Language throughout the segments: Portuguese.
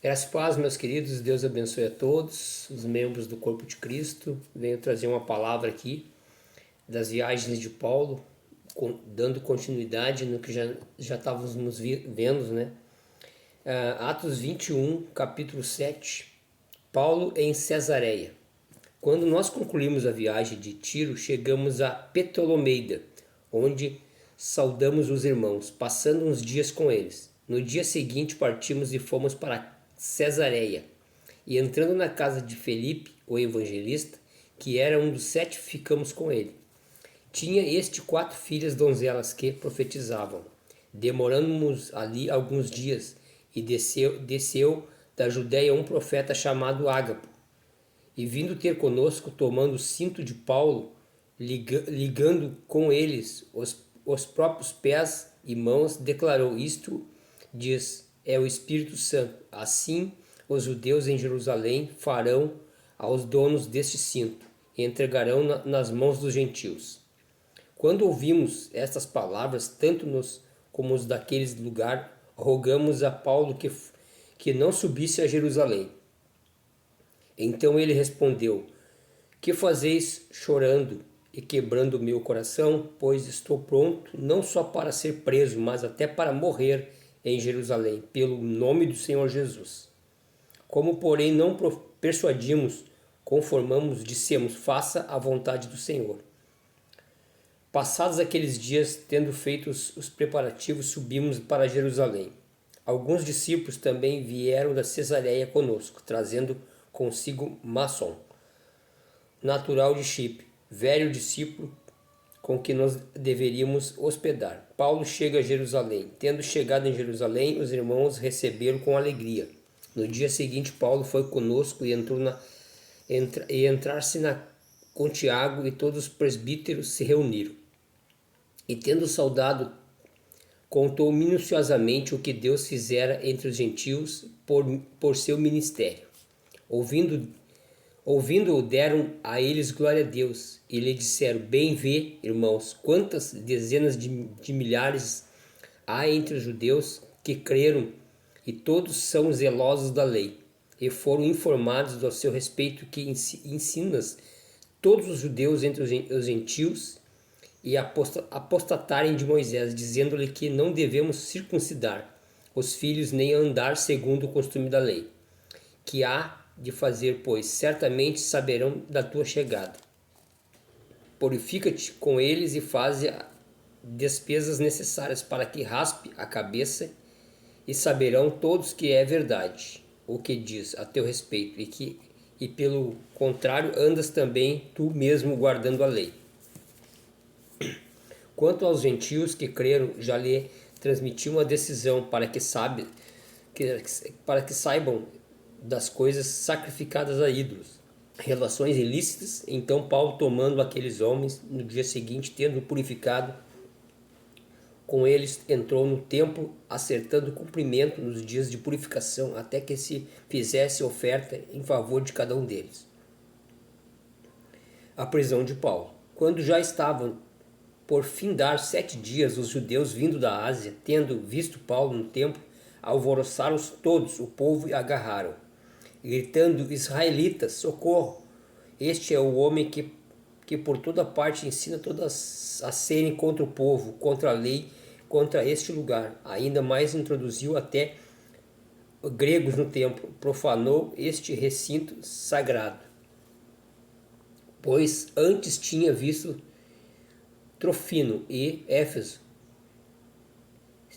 Graças e paz, meus queridos, Deus abençoe a todos, os membros do corpo de Cristo. Venho trazer uma palavra aqui das viagens de Paulo, dando continuidade no que já estávamos vendo, né? Atos 21, capítulo 7, Paulo em Cesareia. Quando nós concluímos a viagem de Tiro, chegamos a Ptolomeida, onde saudamos os irmãos, passando uns dias com eles. No dia seguinte partimos e fomos para Cesareia. E entrando na casa de Felipe, o evangelista, que era um dos 7, ficamos com ele. Tinha este 4 filhas donzelas que profetizavam. Demoramos ali alguns dias, e desceu da Judéia um profeta chamado Ágapo, e vindo ter conosco, tomando o cinto de Paulo, ligando com eles os próprios pés e mãos, declarou: isto, diz, é o Espírito Santo. Assim os judeus em Jerusalém farão aos donos deste cinto, e entregarão nas mãos dos gentios. Quando ouvimos estas palavras, tanto nós como os daqueles lugar, rogamos a Paulo que não subisse a Jerusalém. Então ele respondeu: que fazeis chorando e quebrando o meu coração? Pois estou pronto não só para ser preso, mas até para morrer em Jerusalém, pelo nome do Senhor Jesus. Como, porém, não persuadimos, conformamos, dissemos: faça a vontade do Senhor. Passados aqueles dias, tendo feito os preparativos, subimos para Jerusalém. Alguns discípulos também vieram da Cesareia conosco, trazendo consigo Mnason, natural de Chipre, velho discípulo com que nos deveríamos hospedar. Paulo chega a Jerusalém. Tendo chegado em Jerusalém, os irmãos receberam com alegria. No dia seguinte, Paulo foi conosco e entrar-se com Tiago, e todos os presbíteros se reuniram. E tendo saudado, contou minuciosamente o que Deus fizera entre os gentios por seu ministério. Ouvindo-o, deram a eles glória a Deus, e lhe disseram: bem vê, irmãos, quantas dezenas de milhares há entre os judeus que creram, e todos são zelosos da lei, e foram informados a seu respeito que ensinas todos os judeus entre os gentios e apostatarem de Moisés, dizendo-lhe que não devemos circuncidar os filhos nem andar segundo o costume da lei. Que há de fazer, pois certamente saberão da tua chegada. Purifica-te com eles e faze despesas necessárias para que raspe a cabeça, e saberão todos que é verdade o que diz a teu respeito, e pelo contrário andas também tu mesmo guardando a lei. Quanto aos gentios que creram, já lhe transmiti uma decisão para que saibam das coisas sacrificadas a ídolos, relações ilícitas. Então Paulo, tomando aqueles homens, no dia seguinte, tendo purificado com eles, entrou no templo, acertando o cumprimento nos dias de purificação, até que se fizesse oferta em favor de cada um deles. A prisão de Paulo. Quando já estavam por findar 7 dias, os judeus vindo da Ásia, tendo visto Paulo no templo, alvoroçaram todos o povo e agarraram, gritando: israelitas, socorro! Este é o homem que por toda parte ensina todas a serem contra o povo, contra a lei, contra este lugar. Ainda mais introduziu até gregos no templo, profanou este recinto sagrado. Pois antes tinha visto Trofimo e Éfeso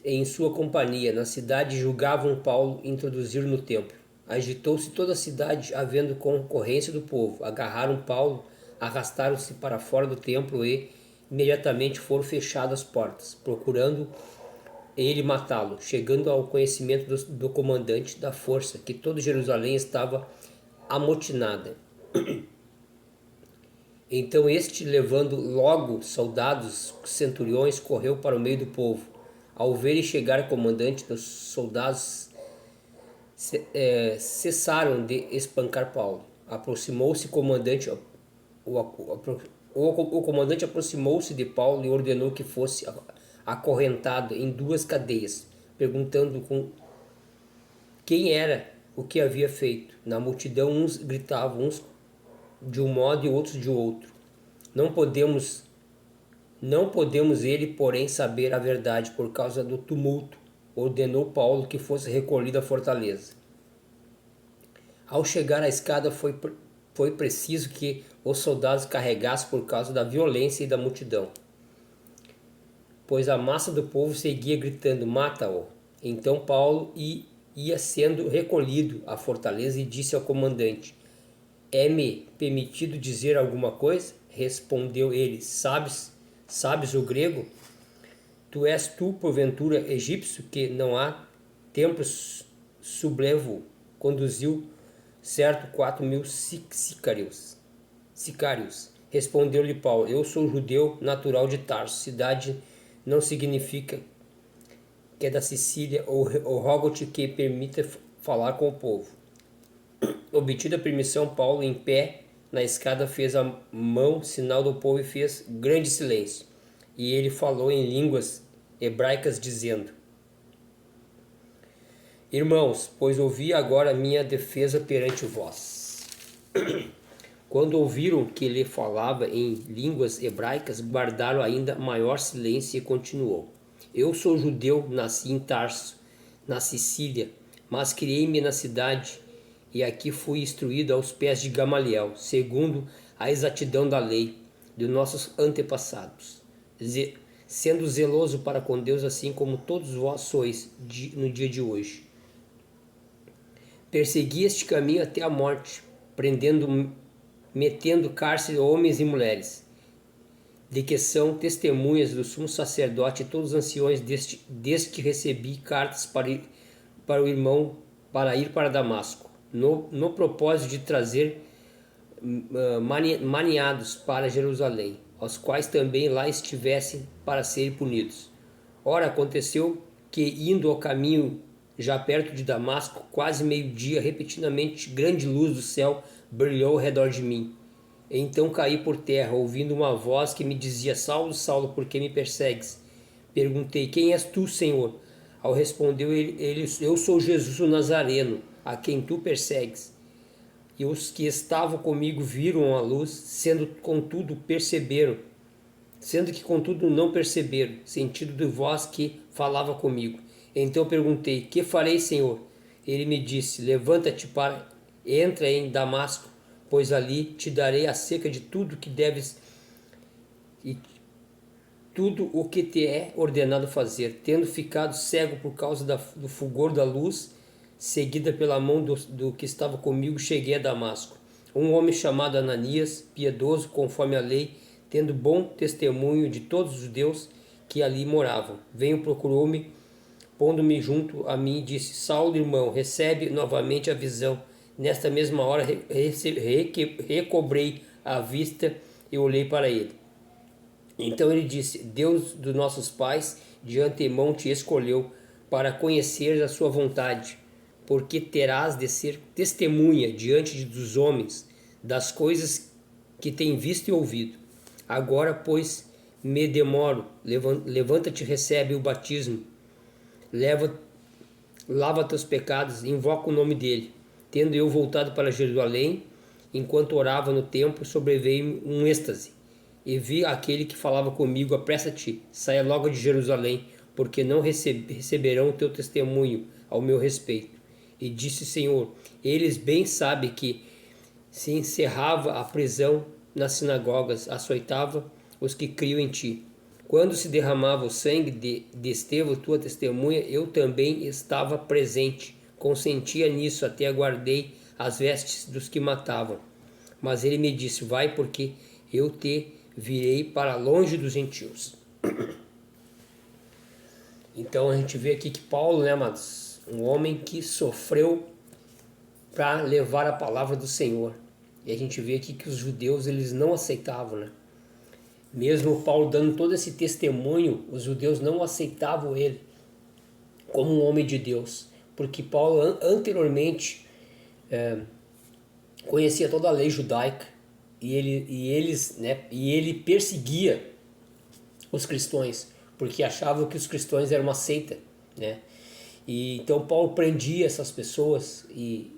em sua companhia na cidade, julgavam Paulo introduzir no templo. Agitou-se toda a cidade, havendo concorrência do povo. Agarraram Paulo, arrastaram-se para fora do templo e imediatamente foram fechadas as portas, procurando ele matá-lo. Chegando ao conhecimento do comandante da força, que toda Jerusalém estava amotinada. Então este, levando logo soldados, centuriões, correu para o meio do povo. Ao ver chegar o comandante, os soldados cessaram de espancar Paulo. Aproximou-se o comandante aproximou-se de Paulo e ordenou que fosse acorrentado em 2 cadeias, perguntando com quem era o que havia feito. Na multidão uns gritavam, uns de um modo e outros de outro. Não podemos ele, porém, saber a verdade por causa do tumulto. Ordenou Paulo que fosse recolhido à fortaleza. Ao chegar à escada foi preciso que os soldados carregassem por causa da violência e da multidão, pois a massa do povo seguia gritando: mata-o. Então Paulo ia sendo recolhido à fortaleza e disse ao comandante: é-me permitido dizer alguma coisa? Respondeu ele: sabes o grego? Tu és porventura egípcio, que não há tempos sublevo conduziu certo 4.000 sicários. Respondeu-lhe Paulo: eu sou judeu natural de Tarso, cidade não significa que é da Sicília, ou rogo-te que permita falar com o povo. Obtida a permissão, Paulo, em pé na escada, fez a mão, sinal do povo, e fez grande silêncio. E ele falou em línguas hebraicas, dizendo: irmãos, pois ouvi agora minha defesa perante vós. Quando ouviram que ele falava em línguas hebraicas, guardaram ainda maior silêncio, e continuou: eu sou judeu, nasci em Tarso, na Sicília, mas criei-me na cidade, e aqui fui instruído aos pés de Gamaliel, segundo a exatidão da lei de nossos antepassados, sendo zeloso para com Deus, assim como todos vós sois no dia de hoje. Persegui este caminho até a morte, metendo cárcere homens e mulheres, de que são testemunhas do sumo sacerdote e todos os anciões, desde que recebi cartas para o irmão para ir para Damasco, no propósito de trazer maniados para Jerusalém, aos quais também lá estivessem para serem punidos. Ora, aconteceu que, indo ao caminho já perto de Damasco, quase meio-dia, repetidamente grande luz do céu brilhou ao redor de mim. Então caí por terra, ouvindo uma voz que me dizia: Saulo, Saulo, por que me persegues? Perguntei: quem és tu, Senhor? Ao respondeu ele: eu sou Jesus o Nazareno, a quem tu persegues. E os que estavam comigo viram a luz, sendo que contudo não perceberam, sentido de voz que falava comigo. Então perguntei: que farei, Senhor? Ele me disse: levanta-te, entra em Damasco, pois ali te darei acerca de tudo que deves e tudo o que te é ordenado fazer. Tendo ficado cego por causa do fulgor da luz, seguida pela mão do que estava comigo, cheguei a Damasco. Um homem chamado Ananias, piedoso conforme a lei, tendo bom testemunho de todos os judeus que ali moravam, procurou-me, pondo-me junto a mim, disse: Saulo, irmão, recebe novamente a visão. Nesta mesma hora recobrei a vista e olhei para ele. Então ele disse: Deus dos nossos pais de antemão te escolheu para conhecer a sua vontade, porque terás de ser testemunha diante dos homens das coisas que tem visto e ouvido. Agora, pois, me demoro, levanta-te, recebe o batismo, lava teus pecados, invoca o nome dele. Tendo eu voltado para Jerusalém, enquanto orava no templo, sobreveio-me um êxtase, e vi aquele que falava comigo: apressa-te, saia logo de Jerusalém, porque não receberão o teu testemunho ao meu respeito. E disse: Senhor, eles bem sabem que se encerrava a prisão nas sinagogas, açoitava os que criam em ti. Quando se derramava o sangue de Estevão, tua testemunha, eu também estava presente. Consentia nisso, até aguardei as vestes dos que matavam. Mas ele me disse: vai, porque eu te virei para longe dos gentios. Então a gente vê aqui que Paulo, né, amados, um homem que sofreu para levar a palavra do Senhor. E a gente vê aqui que os judeus, eles não aceitavam, né? Mesmo Paulo dando todo esse testemunho, os judeus não aceitavam ele como um homem de Deus, porque Paulo anteriormente conhecia toda a lei judaica e ele perseguia os cristãos, porque achavam que os cristãos eram uma seita, né? E então Paulo prendia essas pessoas e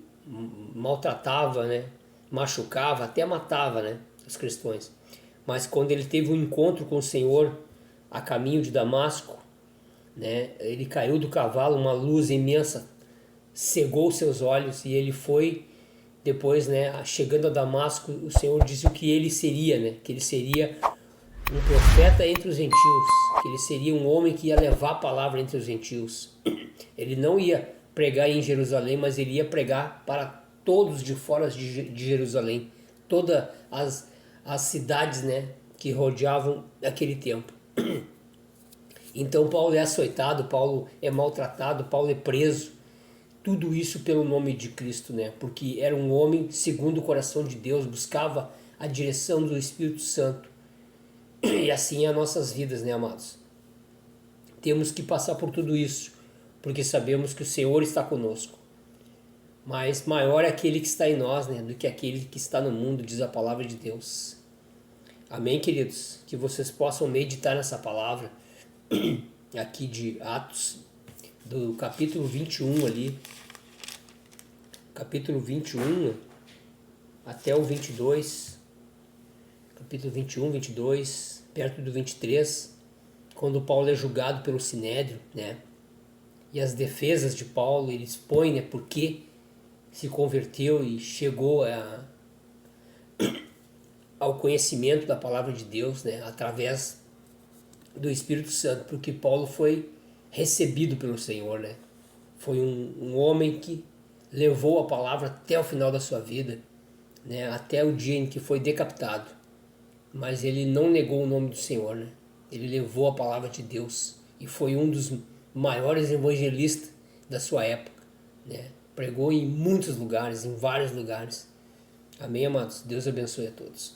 maltratava, né? Machucava, até matava, né? Os cristãos. Mas quando ele teve um encontro com o Senhor a caminho de Damasco, né? Ele caiu do cavalo, uma luz imensa cegou seus olhos e ele foi depois, né? Chegando a Damasco, o Senhor disse o que ele seria, né? Que ele seria um profeta entre os gentios, que ele seria um homem que ia levar a palavra entre os gentios. Ele não ia pregar em Jerusalém, mas ele ia pregar para todos de fora de Jerusalém, todas as cidades, né, que rodeavam aquele tempo. Então Paulo é açoitado, Paulo é maltratado, Paulo é preso, tudo isso pelo nome de Cristo, né? Porque era um homem segundo o coração de Deus, buscava a direção do Espírito Santo. E assim é as nossas vidas, né, amados? Temos que passar por tudo isso, porque sabemos que o Senhor está conosco. Mas maior é aquele que está em nós, né, do que aquele que está no mundo, diz a palavra de Deus. Amém, queridos? Que vocês possam meditar nessa palavra aqui de Atos, do capítulo 21 ali, capítulo 21 até o 22, capítulo 21, 22, perto do 23, quando Paulo é julgado pelo Sinédrio, né? E as defesas de Paulo, ele expõe, né, por que se converteu e chegou ao conhecimento da palavra de Deus, né, através do Espírito Santo, porque Paulo foi recebido pelo Senhor, né? Foi um homem que levou a palavra até o final da sua vida, né, até o dia em que foi decapitado. Mas ele não negou o nome do Senhor, né? Ele levou a palavra de Deus e foi um dos maiores evangelistas da sua época, né? Pregou em muitos lugares, em vários lugares. Amém, amados? Deus abençoe a todos.